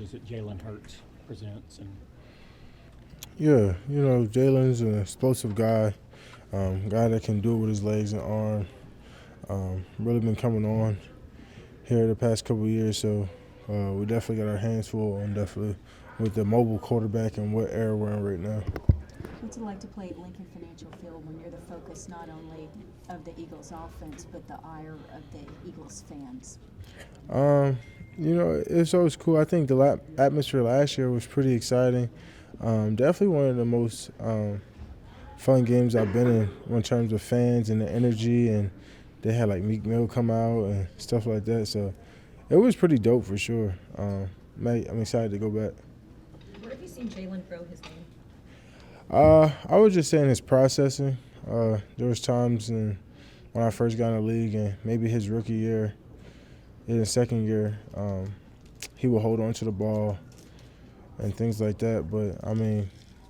challenges that Jalen Hurts presents? And Yeah, Jalen's an explosive guy, guy that can do it with his legs and arm. Really been coming on here the past couple of years, so we definitely got our hands full on definitely with the mobile quarterback and what era we're in right now. What's it like to play at Lincoln Financial Field when you're the focus not only of the Eagles offense but the ire of the Eagles fans? It's always cool. I think the atmosphere last year was pretty exciting. Definitely one of the most fun games I've been in terms of fans and the energy, and they had like Meek Mill come out and stuff like that. So it was pretty dope for sure. I'm excited to go back. Where have you seen Jalen grow his game? I was just saying his processing. There was times when I first got in the league and maybe his rookie year, in his second year, he would hold on to the ball and things like that. But,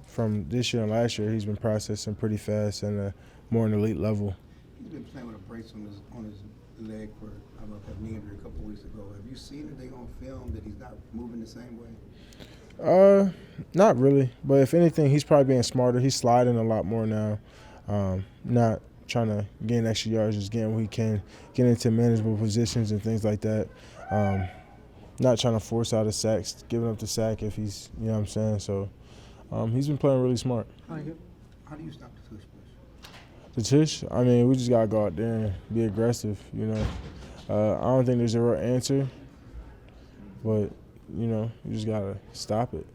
from this year and last year, he's been processing pretty fast and more an elite level. He's been playing with a brace on his leg for, I don't know, that knee injury a couple of weeks ago. Have you seen anything on film that he's not moving the same way? Not really. But if anything, he's probably being smarter. He's sliding a lot more now. Not trying to gain extra yards, just getting what he can, get into manageable positions and things like that. Not trying to force out a sack, giving up the sack if he's, you know what I'm saying. So he's been playing really smart. How do you stop the tush push? The tush, we just got to go out there and be aggressive, I don't think there's a real answer, but, you just got to stop it.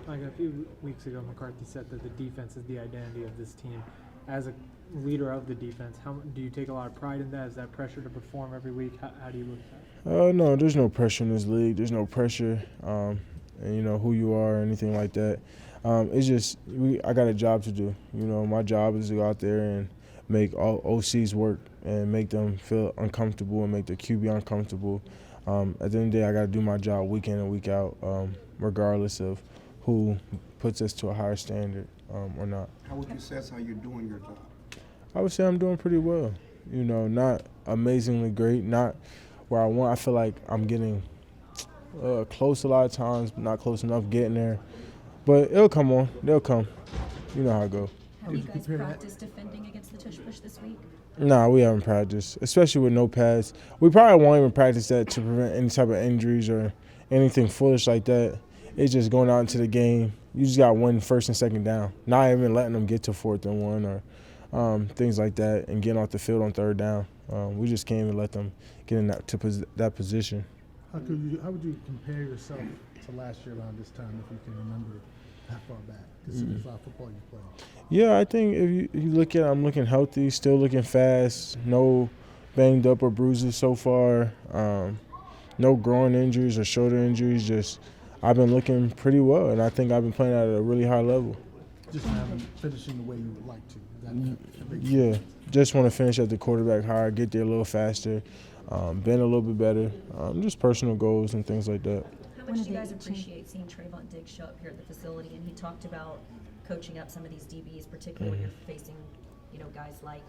Like a few weeks ago, McCarthy said that the defense is the identity of this team. As a leader of the defense, how do you take a lot of pride in that? Is that pressure to perform every week? How do you look at that? No, there's no pressure in this league. There's no pressure, and who you are or anything like that. It's just I got a job to do. My job is to go out there and make all OCs work and make them feel uncomfortable and make the QB uncomfortable. At the end of the day, I got to do my job week in and week out, regardless of who puts us to a higher standard or not. How would you assess how you're doing your job? I would say I'm doing pretty well. Not amazingly great, not where I want. I feel like I'm getting close a lot of times, but not close enough getting there. But it'll come on. They'll come. You know how it goes. Have you guys practiced defending against the tush push this week? Nah, we haven't practiced, especially with no pads. We probably won't even practice that to prevent any type of injuries or anything foolish like that. It's just going out into the game. You just got to win first and second down. Not even letting them get to 4th and 1 or things like that and getting off the field on 3rd down. We just can't even let them get in that position. How would you compare yourself to last year around this time, if you can remember that far back? Because it's a lot of football you play. Yeah, I think if you look at it, I'm looking healthy, still looking fast, no banged up or bruises so far, no groin injuries or shoulder injuries, just I've been looking pretty well, and I think I've been playing at a really high level. Just haven't finishing the way you would like to. Yeah, just want to finish at the quarterback higher, get there a little faster, bend a little bit better, just personal goals and things like that. How much do you guys appreciate seeing Trayvon Diggs show up here at the facility? And he talked about coaching up some of these DBs, particularly when you're facing, guys like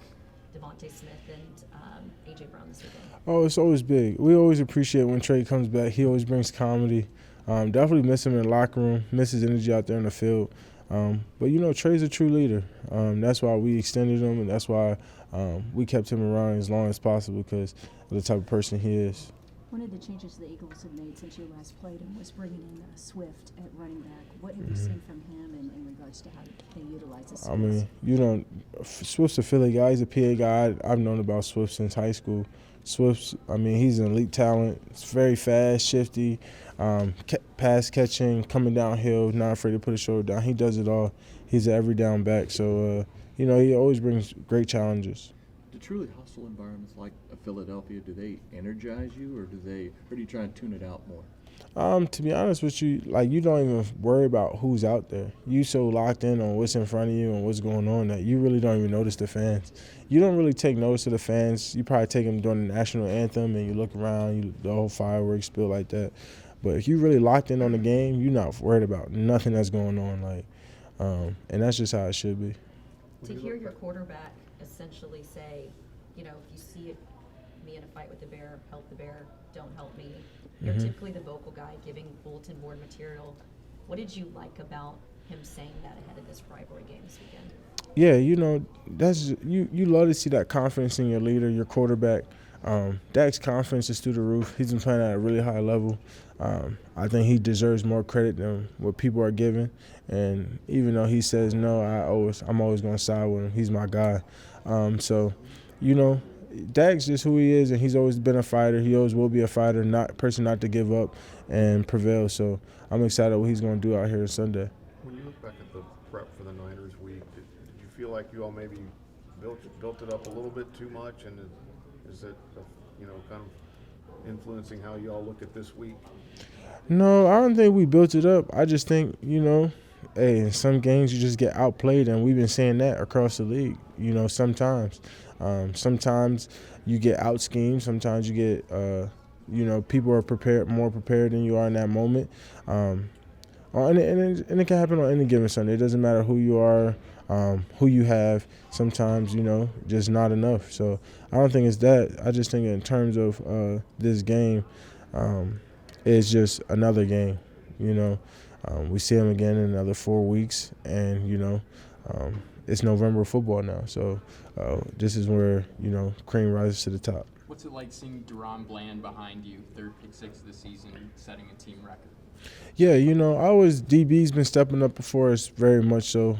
Devontae Smith and A.J. Brown this weekend. Oh, it's always big. We always appreciate when Trey comes back. He always brings comedy. Definitely miss him in the locker room, miss his energy out there in the field. But, Trey's a true leader. That's why we extended him, and that's why we kept him around as long as possible because of the type of person he is. One of the changes the Eagles have made since you last played him was bringing in Swift at running back. What have you seen from him in regards to how they utilize his skills? Swift's a Philly guy. He's a PA guy. I've known about Swift since high school. Swift's, he's an elite talent. He's very fast, shifty, pass catching, coming downhill, not afraid to put his shoulder down. He does it all. He's an every down back. So, he always brings great challenges. Do truly hostile environments like Philadelphia, do they energize you or do you try and tune it out more? To be honest with you, you don't even worry about who's out there. You so locked in on what's in front of you and what's going on that you really don't even notice the fans. You don't really take notice of the fans. You probably take them during the national anthem and you look around, the whole fireworks spill like that. But if you really locked in on the game, you're not worried about nothing that's going on. And that's just how it should be. To hear your quarterback essentially say, if you see me in a fight with the bear, help the bear, don't help me. You're typically the vocal guy giving bulletin board material. What did you like about him saying that ahead of this rivalry game this weekend? Yeah, you know, that's you love to see that confidence in your leader, your quarterback. Dak's confidence is through the roof. He's been playing at a really high level. I think he deserves more credit than what people are giving. And even though he says no, I'm always going to side with him. He's my guy. So, you know, Dak's just who he is, and he's always been a fighter. He always will be a fighter, not to give up and prevail. So I'm excited what he's going to do out here Sunday. When you look back at the prep for the Niners week, did you feel like you all maybe built it up a little bit too much, and is it kind of influencing how you all look at this week? No, I don't think we built it up. I just think, hey, in some games you just get outplayed, and we've been saying that across the league. Sometimes you get out schemed. Sometimes you get, people are more prepared than you are in that moment. And it can happen on any given Sunday. It doesn't matter who you are, who you have. Sometimes, just not enough. So I don't think it's that. I just think in terms of this game, it's just another game. We see them again in another 4 weeks, and it's November football now. So this is where cream rises to the top. What's it like seeing Deron Bland behind you, third pick six of the season, setting a team record? Yeah, DB's been stepping up before us very much so.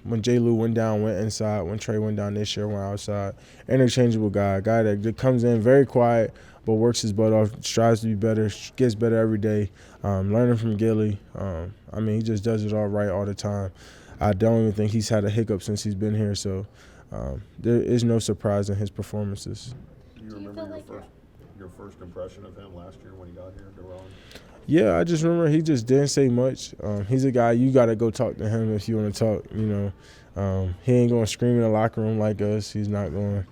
When J. Lou went down, went inside. When Trey went down this year, went outside. Interchangeable guy that comes in very quiet but works his butt off, strives to be better, gets better every day, learning from Gilly. He just does it all right all the time. I don't even think he's had a hiccup since he's been here, so there is no surprise in his performances. Do you remember your first impression of him last year when he got here, Deron? Yeah, I just remember he just didn't say much. He's a guy you got to go talk to him if you want to talk. He ain't going to scream in the locker room like us. He's not going to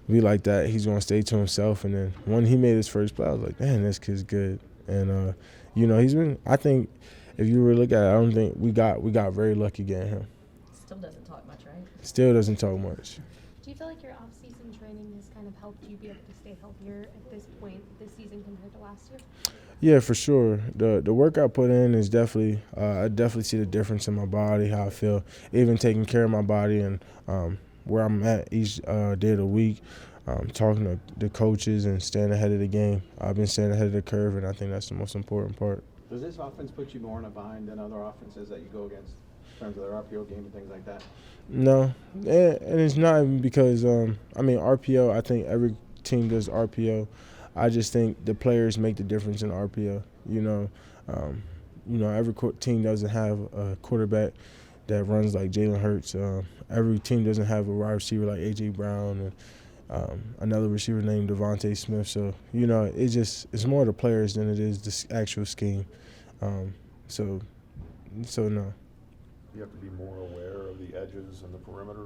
be like that. He's going to stay to himself. And then when he made his first play, I was like, man, this kid's good. And he's been. I think if you really look at it, I don't think we got very lucky getting him. Still doesn't talk much, right? Still doesn't talk much. Do you feel like your off-season training has kind of helped you be able to stay healthier at this point this season compared to last year? Yeah, for sure. The work I put in is definitely I definitely see the difference in my body, how I feel, even taking care of my body and where I'm at each day of the week, talking to the coaches and staying ahead of the game. I've been staying ahead of the curve, and I think that's the most important part. Does this offense put you more in a bind than other offenses that you go against in terms of their RPO game and things like that? No, and it's not even because, RPO, I think every team does RPO. I just think the players make the difference in RPO. Every team doesn't have a quarterback that runs like Jalen Hurts. Every team doesn't have a wide receiver like A.J. Brown and another receiver named Devontae Smith. So, it's more the players than it is the actual scheme. So no. You have to be more aware of the edges and the perimeter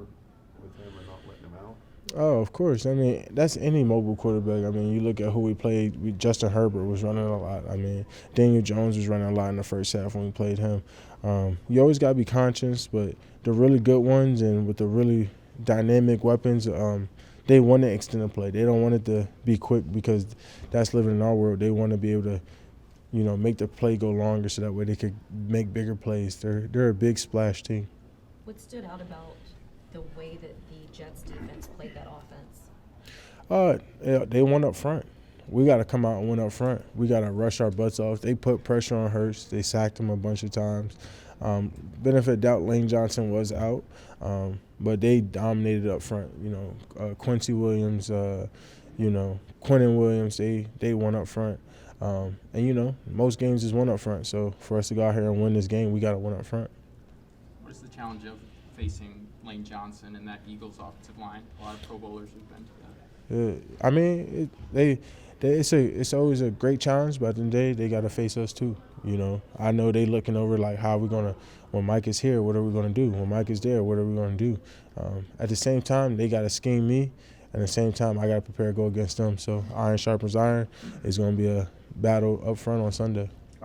with him and not letting him out? Oh, of course. That's any mobile quarterback. You look at who we played. Justin Herbert was running a lot. Daniel Jones was running a lot in the first half when we played him. You always got to be conscious, but the really good ones and with the really dynamic weapons, they want to extend the play. They don't want it to be quick because that's living in our world. They want to be able to, make the play go longer so that way they could make bigger plays. They're a big splash team. What stood out about the way that the Jets defense played that offense? They won up front. We got to come out and win up front. We got to rush our butts off. They put pressure on Hurts. They sacked him a bunch of times. Benefit doubt Lane Johnson was out, but they dominated up front. Quincy Williams, Quinnen Williams, they won up front. Most games is one up front. So for us to go out here and win this game, we got to win up front. What is the challenge of facing Lane Johnson and that Eagles offensive line? A lot of Pro Bowlers have been to that. It's always a great challenge, but at the end of the day, they got to face us too. I know they looking over like how are we gonna, when Mike is here, what are we gonna do? When Mike is there, what are we gonna do? At the same time, they got to scheme me. At the same time, I got to prepare to go against them. So iron sharpens iron. It's gonna be a battle up front on Sunday.